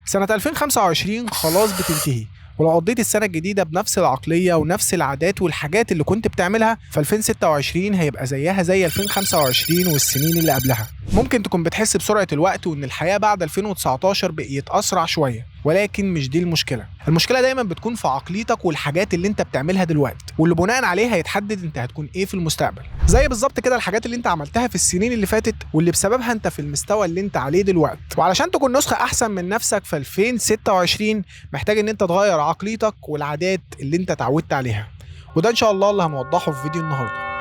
سنة 2025 خلاص بتنتهي، ولو قضيت السنة الجديدة بنفس العقلية ونفس العادات والحاجات اللي كنت بتعملها، ف 2026 هيبقى زيها زي 2025 والسنين اللي قبلها. ممكن تكون بتحس بسرعة الوقت وإن الحياة بعد 2019 بقيت أسرع شوية، ولكن مش دي المشكلة. المشكلة دايما بتكون في عقليتك والحاجات اللي انت بتعملها دلوقتي، واللي بناء عليه هيتحدد انت هتكون ايه في المستقبل. زي بالظبط كده الحاجات اللي انت عملتها في السنين اللي فاتت واللي بسببها انت في المستوى اللي انت عليه دلوقتي. وعلشان تكون نسخة احسن من نفسك في 2026 محتاج ان انت تغير عقليتك والعادات اللي انت اتعودت عليها، وده ان شاء الله اللي هنوضحه في فيديو النهارده.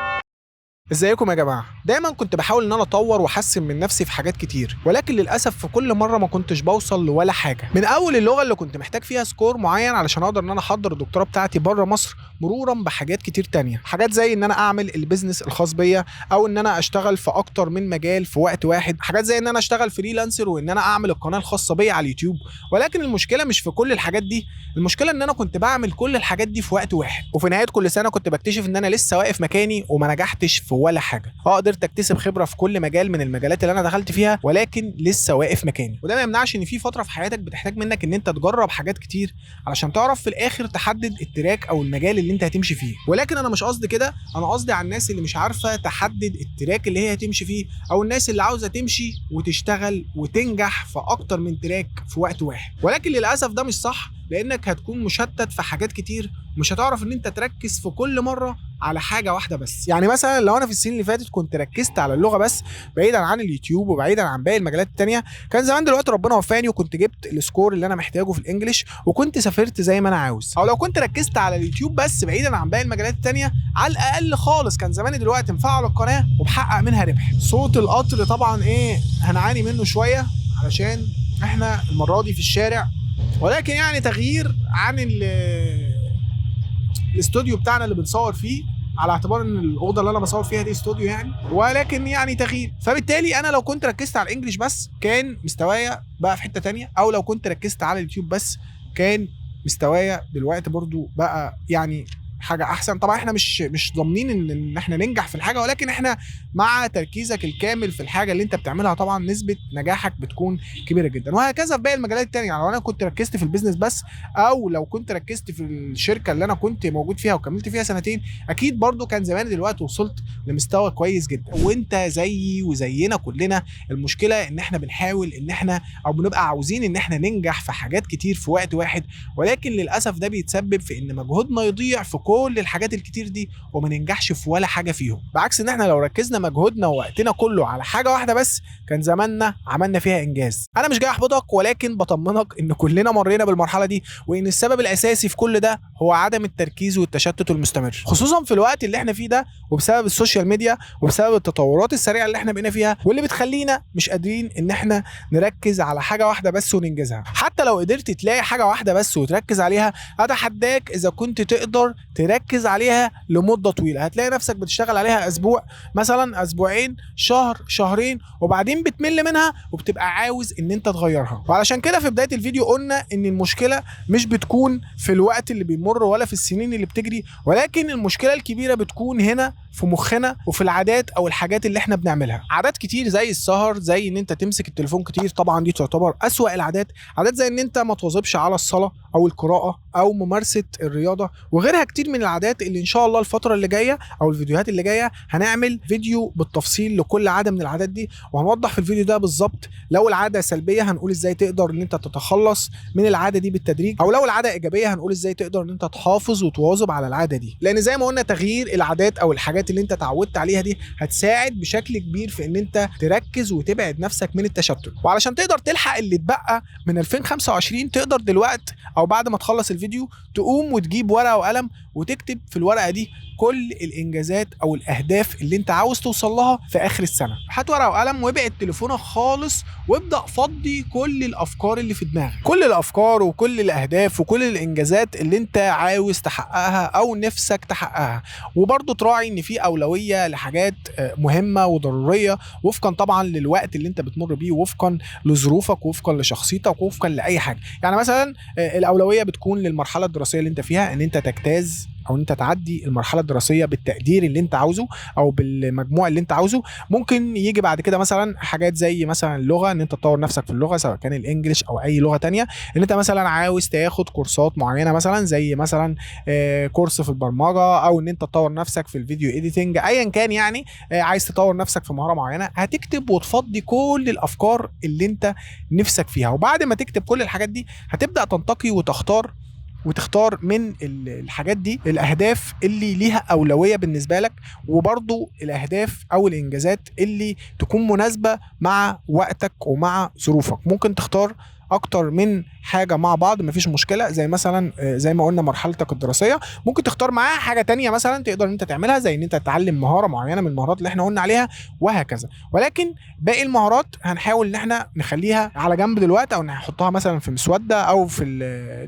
ازيكم يا جماعه؟ دايما كنت بحاول ان انا اطور واحسن من نفسي في حاجات كتير، ولكن للاسف في كل مره ما كنتش بوصل لولا حاجه. من اول اللغه اللي كنت محتاج فيها سكور معين علشان اقدر ان انا احضر الدكتوراه بتاعتي بره مصر، مرورا بحاجات كتير تانية، حاجات زي ان انا اعمل البيزنس الخاص بيا، او ان انا اشتغل في اكتر من مجال في وقت واحد، حاجات زي ان انا اشتغل فريلانسر وان انا اعمل القناه الخاصه بيا على اليوتيوب. ولكن المشكله مش في كل الحاجات دي، المشكله ان انا كنت بعمل كل الحاجات دي في وقت واحد، وفي نهايه كل سنه كنت بكتشف ان انا لسه واقف مكاني وما نجحتش في ولا حاجه. قدرت اكتسب خبره في كل مجال من المجالات اللي انا دخلت فيها، ولكن لسه واقف مكاني. وده ما يمنعش ان في فتره في حياتك بتحتاج منك ان انت تجرب حاجات كتير علشان تعرف في الاخر تحدد التراك او المجال اللي انت هتمشي فيه. ولكن انا مش قصدي كده، انا قصدي على الناس اللي مش عارفه تحدد التراك اللي هي هتمشي فيه، او الناس اللي عاوزه تمشي وتشتغل وتنجح في اكتر من تراك في وقت واحد. ولكن للاسف ده مش صح، لانك هتكون مشتت في حاجات كتير، مش هتعرف ان انت تركز في كل مره على حاجه واحده بس. يعني مثلا لو انا في السنين اللي فاتت كنت ركزت على اللغه بس بعيدا عن اليوتيوب وبعيدا عن باقي المجالات التانية، كان زمان دلوقتي ربنا وفاني وكنت جبت السكور اللي انا محتاجه في الانجليش وكنت سافرت زي ما انا عاوز. او لو كنت ركزت على اليوتيوب بس بعيدا عن باقي المجالات التانية، على الاقل خالص كان زماني دلوقتي مفعل القناه وبحقق منها ربح. صوت القطر طبعا هنعاني منه شويه علشان احنا المره دي في الشارع، ولكن يعني تغيير عن الاستوديو بتاعنا اللي بنصور فيه، على اعتبار ان الاوضه اللي انا بصور فيها دي استوديو يعني، ولكن يعني تغيير. فبالتالي انا لو كنت ركزت على الانجليش بس كان مستوايا بقى في حته تانية، او لو كنت ركزت على اليوتيوب بس كان مستوايا دلوقتي برضو بقى يعني حاجه احسن. طبعا احنا مش ضامنين ان احنا ننجح في الحاجه، ولكن احنا مع تركيزك الكامل في الحاجه اللي انت بتعملها طبعا نسبه نجاحك بتكون كبيره جدا. وهكذا في باقي المجالات التانية. يعني لو انا كنت ركزت في البيزنس بس، او لو كنت ركزت في الشركه اللي انا كنت موجود فيها وكملت فيها سنتين، اكيد برضو كان زمان دلوقتي وصلت لمستوى كويس جدا. وانت زيي وزينا كلنا، المشكله ان احنا بنحاول ان احنا او بنبقى عاوزين ان احنا ننجح في حاجات كتير في وقت واحد، ولكن للاسف ده بيتسبب في ان مجهودنا يضيع في كل الحاجات الكتير دي وما ننجحش في ولا حاجه فيهم. بعكس ان احنا لو ركزنا مجهودنا ووقتنا كله على حاجه واحده بس، كان زماننا عملنا فيها انجاز. انا مش جاي احبطك، ولكن بطمنك ان كلنا مرينا بالمرحله دي، وان السبب الاساسي في كل ده هو عدم التركيز والتشتت المستمر، خصوصا في الوقت اللي احنا فيه ده، وبسبب السوشيال ميديا وبسبب التطورات السريعه اللي احنا بقينا فيها، واللي بتخلينا مش قادرين ان احنا نركز على حاجه واحده بس وننجزها. حتى لو قدرت تلاقي حاجه واحده بس وتركز عليها، اتحداك اذا كنت تقدر تركز عليها لمده طويله. هتلاقي نفسك بتشتغل عليها اسبوع مثلا، اسبوعين، شهر، شهرين، وبعدين بتمل منها وبتبقى عاوز ان انت تغيرها. وعلشان كده في بدايه الفيديو قلنا ان المشكله مش بتكون في الوقت اللي بيمر ولا في السنين اللي بتجري، ولكن المشكله الكبيره بتكون هنا في مخنا وفي العادات او الحاجات اللي احنا بنعملها. عادات كتير زي السهر، زي ان انت تمسك التليفون كتير، طبعا دي تعتبر اسوأ العادات. عادات زي ان انت ما تواظبش على الصلاه او القراءه او ممارسه الرياضه، وغيرها كتير من العادات اللي ان شاء الله الفتره اللي جايه او الفيديوهات اللي جايه هنعمل فيديو بالتفصيل لكل عاده من العادات دي، وهنوضح في الفيديو ده بالظبط لو العاده سلبيه هنقول ازاي تقدر ان انت تتخلص من العاده دي بالتدريج، او لو العاده ايجابيه هنقول ازاي تقدر ان انت تحافظ وتواظب على العاده دي. لان زي ما قلنا تغيير العادات او الحاجات اللي انت اتعودت عليها دي هتساعد بشكل كبير في ان انت تركز وتبعد نفسك من التشتت. وعلشان تقدر تلحق اللي اتبقى من 2025 تقدر دلوقتي او بعد ما تخلص الفيديو تقوم وتجيب ورقه وقلم وتكتب في الورقه دي كل الانجازات او الاهداف اللي انت عاوز توصل لها في اخر السنه. هات ورقه وقلم وابعد تليفونك خالص وابدا فضي كل الافكار اللي في دماغك، كل الافكار وكل الاهداف وكل الانجازات اللي انت عاوز تحققها او نفسك تحققها. وبرضه تراعي ان في اولويه لحاجات مهمه وضروريه وفقا طبعا للوقت اللي انت بتمر بيه، وفقا لظروفك، وفقا لشخصيتك، وفقا لاي حاجه. يعني مثلا الاولويه بتكون للمرحله الدراسيه اللي انت فيها ان انت تجتاز تجتاز او انت تعدي المرحله الدراسيه بالتقدير اللي انت عاوزه او بالمجموع اللي انت عاوزه. ممكن يجي بعد كده مثلا حاجات زي مثلا اللغه، ان انت تطور نفسك في اللغه سواء كان الانجليش او اي لغه تانية، ان انت مثلا عاوز تاخد كورسات معينه مثلا زي مثلا كورس في البرمجه، او ان انت تطور نفسك في الفيديو اديتنج، ايا كان يعني عايز تطور نفسك في مهاره معينه، هتكتب وتفضي كل الافكار اللي انت نفسك فيها. وبعد ما تكتب كل الحاجات دي هتبدا تنتقي وتختار من الحاجات دي الاهداف اللي ليها اولويه بالنسبه لك، وبرضو الاهداف او الانجازات اللي تكون مناسبه مع وقتك ومع ظروفك. ممكن تختار اكتر من حاجه مع بعض مفيش مشكله، زي مثلا زي ما قلنا مرحلتك الدراسيه ممكن تختار معاها حاجه تانية مثلا تقدر ان انت تعملها، زي ان انت تتعلم مهاره معينه من المهارات اللي احنا قلنا عليها وهكذا. ولكن باقي المهارات هنحاول ان احنا نخليها على جنب دلوقتي، او نحطها مثلا في مسوده، او في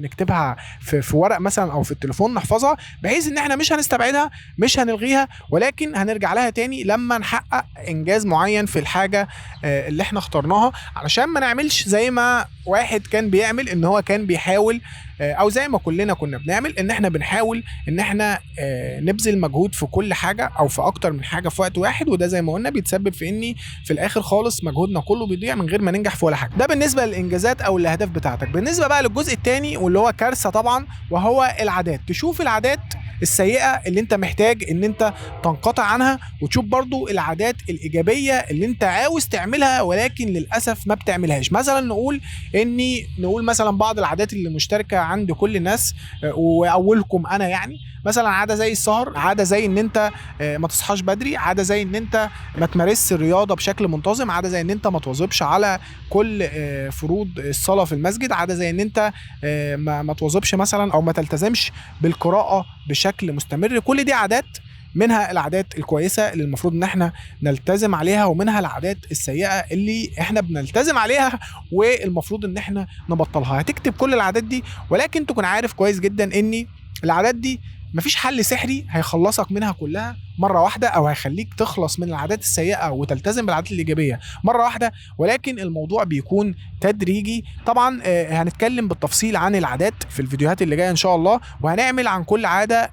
نكتبها في ورق مثلا او في التليفون نحفظها، بحيث ان احنا مش هنستبعدها مش هنلغيها، ولكن هنرجع لها تاني لما نحقق انجاز معين في الحاجه اللي احنا اخترناها، علشان ما نعملش زي ما واحد كان بيعمل، ان هو كان بيحاول او زي ما كلنا كنا بنعمل، ان احنا بنحاول ان احنا نبذل مجهود في كل حاجه او في اكتر من حاجه في وقت واحد، وده زي ما قلنا بيتسبب في اني في الاخر خالص مجهودنا كله بيضيع من غير ما ننجح في ولا حاجه. ده بالنسبه للانجازات او الاهداف بتاعتك. بالنسبه بقى للجزء الثاني واللي هو كارثه طبعا، وهو العادات. تشوف العادات السيئه اللي انت محتاج ان انت تنقطع عنها، وتشوف برضو العادات الايجابيه اللي انت عاوز تعملها ولكن للاسف ما بتعملهاش. مثلا نقول مثلا بعض العادات اللي مشتركه عند كل الناس واولكم انا، يعني مثلا عاده زي السهر، عاده زي ان انت ما تصحاش بدري، عاده زي ان انت ما تمارسش الرياضه بشكل منتظم، عاده زي ان انت ما تواظبش على كل فروض الصلاه في المسجد، عاده زي ان انت ما تواظبش مثلا او ما تلتزمش بالقراءه بشكل مستمر. كل دي عادات، منها العادات الكويسه اللي المفروض ان احنا نلتزم عليها، ومنها العادات السيئه اللي احنا بنلتزم عليها والمفروض ان احنا نبطلها. هتكتب كل العادات دي، ولكن تكون عارف كويس جدا ان العادات دي مفيش حل سحري هيخلصك منها كلها مره واحده، او هيخليك تخلص من العادات السيئه وتلتزم بالعادات الايجابيه مره واحده، ولكن الموضوع بيكون تدريجي. طبعا هنتكلم بالتفصيل عن العادات في الفيديوهات اللي جايه ان شاء الله، وهنعمل عن كل عاده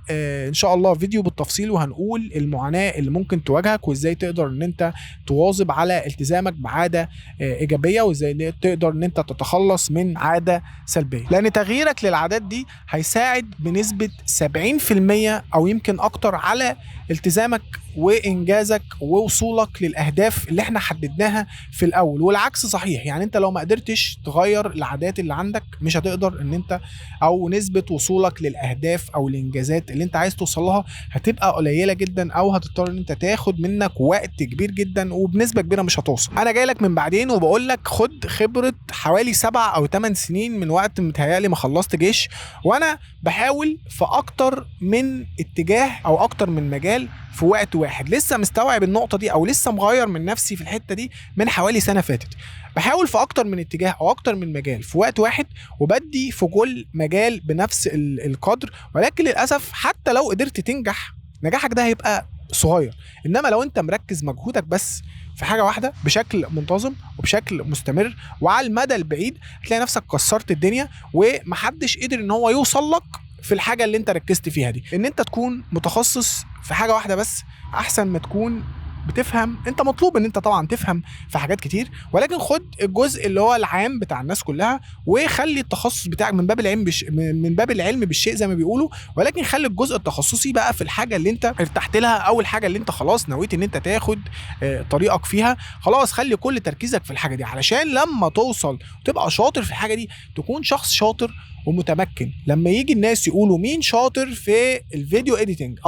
ان شاء الله فيديو بالتفصيل، وهنقول المعاناه اللي ممكن تواجهك وازاي تقدر ان انت تواظب على التزامك بعاده ايجابيه، وازاي تقدر ان انت تتخلص من عاده سلبيه. لان تغييرك للعادات دي هيساعد بنسبه 70% او يمكن اكتر على التزامك وانجازك ووصولك للاهداف اللي احنا حددناها في الاول. والعكس صحيح، يعني انت لو ما قدرتش تغير العادات اللي عندك مش هتقدر ان انت، او نسبة وصولك للاهداف او الانجازات اللي انت عايز توصلها هتبقى قليلة جدا، او هتضطر ان انت تاخد منك وقت كبير جدا، وبنسبة كبيرة مش هتوصل. انا جاي لك من بعدين وبقول لك خد خبرة حوالي 7 أو 8 سنين من وقت متهيألي ما خلصت جيش، وانا بحاول في اكتر من اتجاه او اكتر من مجال في وقت واحد. لسه مستوعب النقطة دي او لسه مغير من نفسي في الحتة دي من حوالي سنة فاتت. بحاول في اكتر من اتجاه او اكتر من مجال في وقت واحد، وبدي في كل مجال بنفس القدر، ولكن للاسف حتى لو قدرت تنجح نجاحك ده هيبقى صغير. انما لو انت مركز مجهودك بس في حاجة واحدة بشكل منتظم وبشكل مستمر وعلى المدى البعيد، هتلاقي نفسك كسرت الدنيا ومحدش قدر ان هو يوصل لك في الحاجة اللي انت ركزت فيها دي. ان انت تكون متخصص في حاجة واحدة بس احسن ما تكون بتفهم. انت مطلوب ان انت طبعا تفهم في حاجات كتير، ولكن خد الجزء اللي هو العام بتاع الناس كلها، وخلي التخصص بتاعك من باب العلم بالشيء زي ما بيقولوا، ولكن خلي الجزء التخصصي بقى في الحاجه اللي انت ارتحت لها، او الحاجه اللي انت خلاص نويت ان انت تاخد طريقك فيها. خلاص خلي كل تركيزك في الحاجه دي، علشان لما توصل وتبقى شاطر في الحاجه دي تكون شخص شاطر ومتمكن. لما يجي الناس يقولوا مين شاطر في الفيديو اديتنج،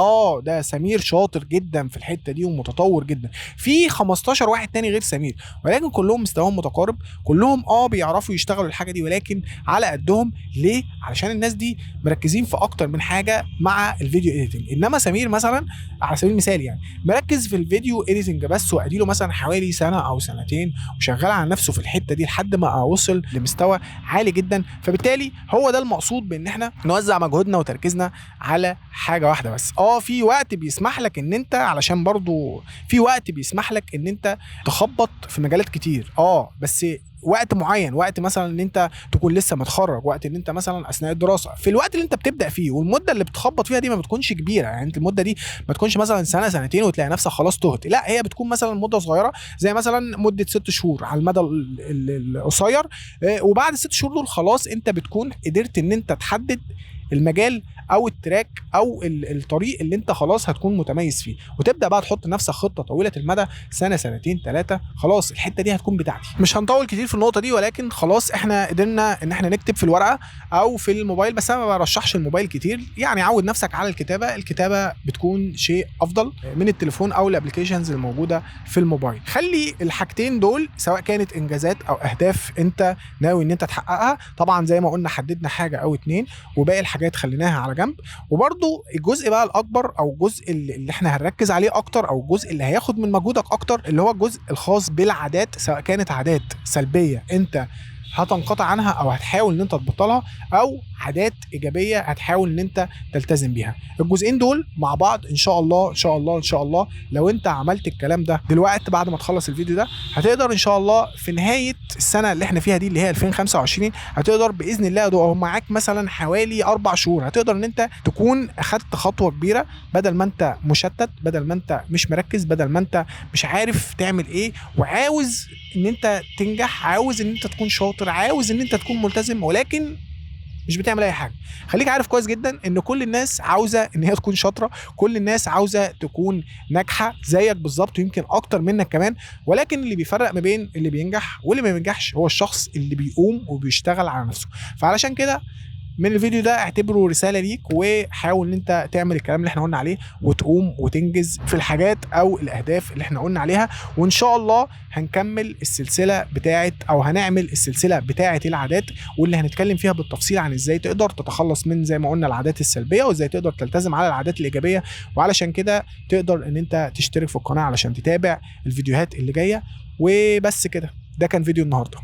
ده سمير شاطر جدا في الحته دي ومتطور جدا. في 15 واحد تاني غير سمير، ولكن كلهم مستواهم متقارب، كلهم بيعرفوا يشتغلوا الحاجه دي ولكن على قدهم. ليه؟ علشان الناس دي مركزين في اكتر من حاجه مع الفيديو اديتنج. انما سمير مثلا على سبيل المثال يعني مركز في الفيديو اديتنج بس، واديله مثلا حوالي سنه او سنتين وشغال على نفسه في الحته دي لحد ما وصل لمستوى عالي جدا. فبالتالي هو ده المقصود بان احنا نوزع مجهودنا وتركيزنا على حاجه واحده بس. في وقت بيسمح لك ان انت، علشان برضو في وقت بيسمح لك ان انت تخبط في مجالات كتير، بس وقت معين، وقت مثلا ان انت تكون لسه متخرج، وقت ان انت مثلا اثناء الدراسه، في الوقت اللي انت بتبدا فيه. والمده اللي بتخبط فيها دي ما بتكونش كبيره، يعني انت المده دي ما تكونش مثلا سنه سنتين وتلاقي نفسك خلاص تهت، لا هي بتكون مثلا مده صغيره، زي مثلا مده 6 شهور على المدى القصير. وبعد ال6 شهور دول خلاص انت بتكون قدرت ان انت تحدد المجال او التراك او الطريق اللي انت خلاص هتكون متميز فيه، وتبدا بقى تحط لنفسك خطه طويله المدى، سنه سنتين ثلاثه، خلاص الحته دي هتكون بتاعتي. مش هنطول كتير في النقطه دي، ولكن خلاص احنا قدرنا ان احنا نكتب في الورقه او في الموبايل، بس انا ما برشحش الموبايل كتير، يعني عود نفسك على الكتابه. الكتابه بتكون شيء افضل من التليفون او الابلكيشنز الموجوده في الموبايل. خلي الحاجتين دول سواء كانت انجازات او اهداف انت ناوي ان انت تحققها، طبعا زي ما قلنا حددنا حاجه او اتنين وباقي الحاجات خليناها على جنب. وبرضو الجزء بقى الاكبر او الجزء اللي احنا هنركز عليه اكتر او الجزء اللي هياخد من مجهودك اكتر، اللي هو الجزء الخاص بالعادات، سواء كانت عادات سلبيه انت هتنقطع عنها او هتحاول ان انت تبطلها، او عادات ايجابيه هتحاول ان انت تلتزم بيها. الجزئين دول مع بعض ان شاء الله ان شاء الله ان شاء الله لو انت عملت الكلام ده دلوقتي بعد ما تخلص الفيديو ده، هتقدر ان شاء الله في نهايه السنه اللي احنا فيها دي اللي هي 2025 هتقدر باذن الله او معاك مثلا حوالي 4 شهور هتقدر ان انت تكون اخدت خطوه كبيره، بدل ما انت مشتت، بدل ما انت مش مركز، بدل ما انت مش عارف تعمل ايه وعاوز ان انت تنجح، عاوز ان انت تكون شاطر، عاوز ان انت تكون ملتزم، ولكن مش بتعمل اي حاجه. خليك عارف كويس جدا ان كل الناس عاوزه ان هي تكون شاطره، كل الناس عاوزه تكون ناجحه زيك بالظبط ويمكن اكتر منك كمان، ولكن اللي بيفرق ما بين اللي بينجح واللي ما بينجحش هو الشخص اللي بيقوم وبيشتغل على نفسه. فعلشان كده من الفيديو ده اعتبره رساله ليك، وحاول ان انت تعمل الكلام اللي احنا قلنا عليه وتقوم وتنجز في الحاجات او الاهداف اللي احنا قلنا عليها. وان شاء الله هنكمل السلسله بتاعه او هنعمل السلسله بتاعه العادات، واللي هنتكلم فيها بالتفصيل عن ازاي تقدر تتخلص من زي ما قلنا العادات السلبيه، وازاي تقدر تلتزم على العادات الايجابيه. وعلشان كده تقدر ان انت تشترك في القناه علشان تتابع الفيديوهات اللي جايه. وبس كده، ده كان فيديو النهارده.